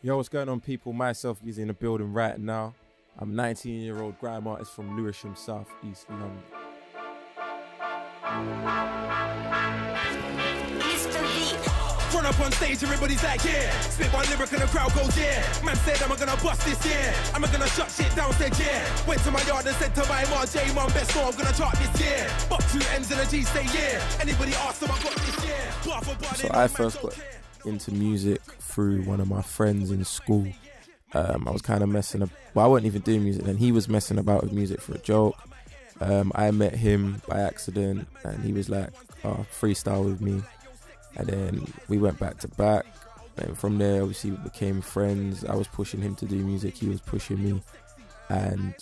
Yo, what's going on, people? Myself, Yizzy in the building right now. I'm a 19-year-old grime artist from Lewisham, South East London. Run up on stage, everybody's like, yeah. Spit one lyric and the crowd goes, yeah. Man said, I'm gonna bust this, yeah. I'm gonna shut shit down, said, yeah. Went to my yard and said to my MRJ, Mum, best know I'm gonna chart this, yeah. Buck two N's and a G, say, yeah. Anybody ask them, I got this, yeah. So I first got into music through one of my friends in school. I was kind of messing up. Well, I wasn't even doing music then. He was messing about with music for a joke. I met him by accident and he was like, oh, freestyle with me. And then we went back to back. And from there, obviously, we became friends. I was pushing him to do music. He was pushing me. And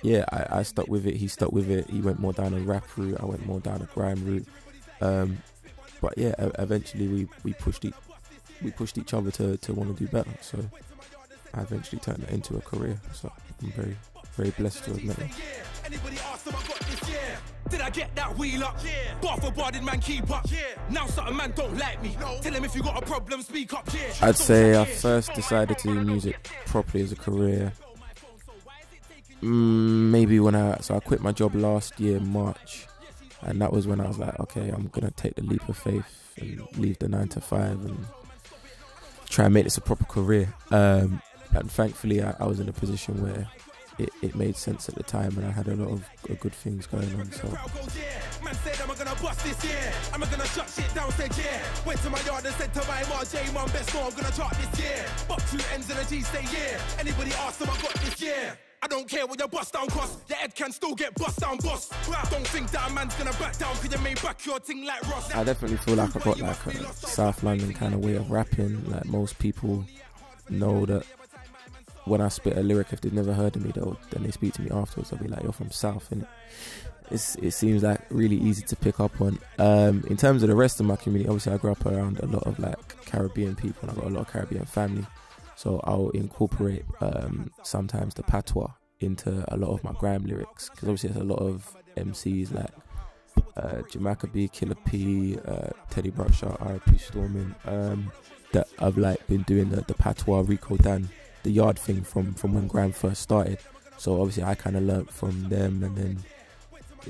yeah, I stuck with it. He stuck with it. He went more down a rap route. I went more down a grime route. But yeah, eventually we pushed each other to want to do better. So I eventually turned it into a career. So I'm very, very blessed to have met him. Anybody ask them, I got this, yeah. Did I get that wheel up? Yeah. Bar for bar, did man keep up? Yeah. Now certain man don't like me. No. Tell him if you got a problem, speak up, yeah. I'd say I first decided to do music properly as a career. Maybe so I quit my job last year, March. And that was when I was like, okay, I'm going to take the leap of faith and leave the 9 to 5 and try and make this a proper career. And thankfully, I was in a position where it made sense at the time and I had a lot of good things going on. So man said, I'm gonna bust this, yeah. I'm gonna shut shit down, said, yeah. Went to my yard and said to my MRJ, Mum, best know I'm gonna chart this, yeah. Buck two N's and a G, say, yeah. Anybody ask them, I got this, yeah. I don't care what your bust down cost. Your head can still get bust down, boss. Don't think that a man's gonna back down, cause you may back your thing like Ross. I definitely feel like I got like a South London kind of way of rapping. Like most people know that when I spit a lyric, if they've never heard of me, then they speak to me afterwards. They'll be like, "You're from South," and it seems like really easy to pick up on. In terms of the rest of my community, obviously I grew up around a lot of like Caribbean people, and I got a lot of Caribbean family, so I'll incorporate sometimes the patois into a lot of my grime lyrics, because obviously there's a lot of MCs like Jamaica B, Killer P, Teddy Bruckshot, R.I.P. Stormin, that I've like been doing the patois, Rico Dan, the yard thing from when grime first started. So obviously I kind of learnt from them and then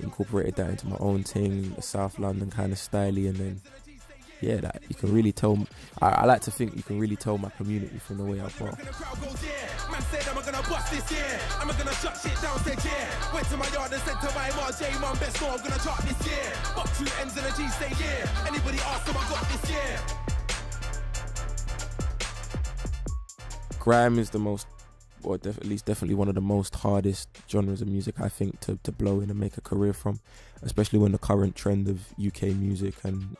incorporated that into my own thing, the South London kind of styly, and then yeah, that you can really tell. I like to think you can really tell my community from the way I walk. Man said, I'm gonna bust this, yeah. I'm gonna shut shit down, said, yeah. Went to my yard and said to my MRJ, Mum, best know I'm gonna chart this, yeah. Buck two N's and a G, say, yeah. Anybody ask them, I got this, yeah. Grime is the most, or at least definitely one of the most hardest genres of music, I think, to blow in and make a career from, especially when the current trend of UK music and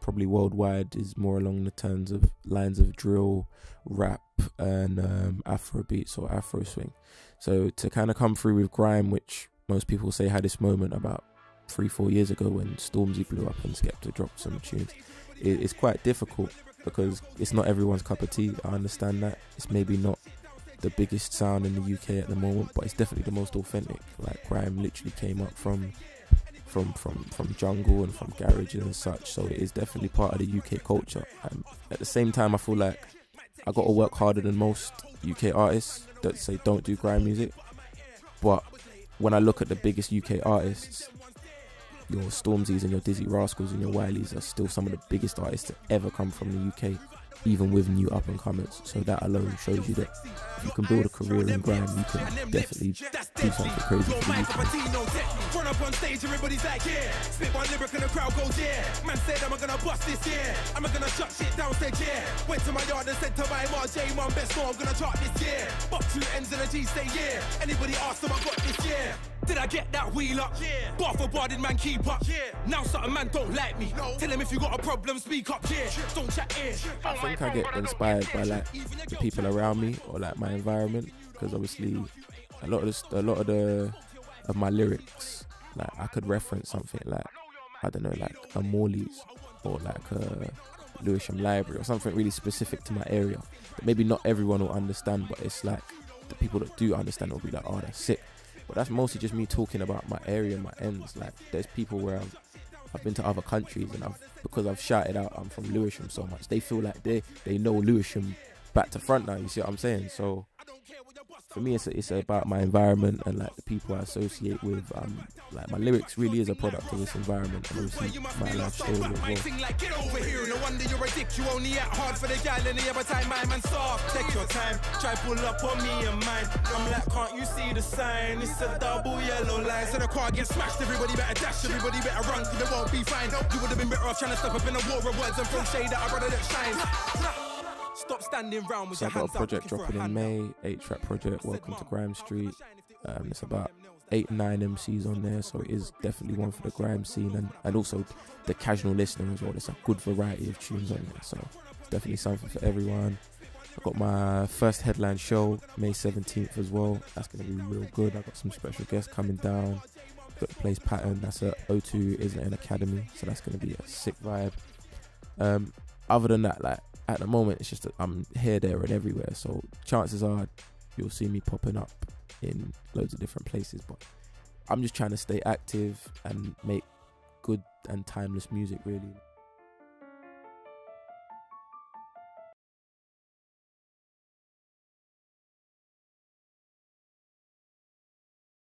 probably worldwide is more along the lines of drill, rap, and Afro beats or Afro swing. So to kind of come through with grime, which most people say had this moment about 3-4 years ago when Stormzy blew up and Skepta dropped some tunes, it's quite difficult, because it's not everyone's cup of tea. I understand that. It's maybe not the biggest sound in the UK at the moment, but it's definitely the most authentic. Like grime literally came up from jungle and from garage and such, so it is definitely part of the UK culture. And at the same time, I feel like I got to work harder than most UK artists that say don't do grime music. But when I look at the biggest UK artists, your Stormzys and your Dizzy Rascals and your Wileys are still some of the biggest artists to ever come from the UK, even with new up and comers. So that alone shows you that if you can build a career in grime, you can definitely do something crazy for the UK. Run up on stage, everybody's like, yeah. Spit one lyric and the crowd goes, yeah. Man said, I'm gonna bust this, yeah. I'm gonna shut shit down, said, yeah. Went to my yard and said to my MRJ, Mum, best know I'm gonna chart this, yeah. Buck two N's and a G, say, yeah. Anybody ask them, I got this, yeah. Did I get that wheel up? Yeah. Bar for bar, did man keep up? Yeah. Now certain man don't like me. No. Tell him if you got a problem, speak up, yeah. Don't chat here. I think I get inspired by like the people around me or like my environment, because obviously a lot of my lyrics, like I could reference something like, I don't know, like a Morley's or like a Lewisham Library or something really specific to my area that maybe not everyone will understand, but it's like the people that do understand will be like, oh, that's sick. But that's mostly just me talking about my area and my ends. Like there's people where I've been to other countries and because I've shouted out I'm from Lewisham so much, they feel like they know Lewisham back to front now. You see what I'm saying? So for me, it's about my environment and like the people I associate with. Like my lyrics really is a product of this environment and obviously my life story as well. Like, get over here, no wonder you're a dick. You only act hard for the gal and the other time my man soft. Take your time, try pull up on me and mine. I'm like, can't you see the sign? It's a double yellow line. So the car gets smashed, everybody better dash, everybody better run, cause it won't be fine. You would have been better off trying to step up in a war of words and throw shade at a brother that shines. Stop standing round with so your I've got hands a project up, dropping in May, 8-track project, Welcome to Grime Street. It's about 8-9 MCs on there, so it is definitely one for the grime scene and also the casual listener as well. There's a good variety of tunes on there, so it's definitely something for everyone. I've got my first headline show May 17th as well. That's going to be real good. I've got some special guests coming down. Got the place Pattern, that's at O2 Islington Academy, so that's going to be a sick vibe. Other than that, like at the moment, it's just that I'm here, there and everywhere, so chances are you'll see me popping up in loads of different places, but I'm just trying to stay active and make good and timeless music, really.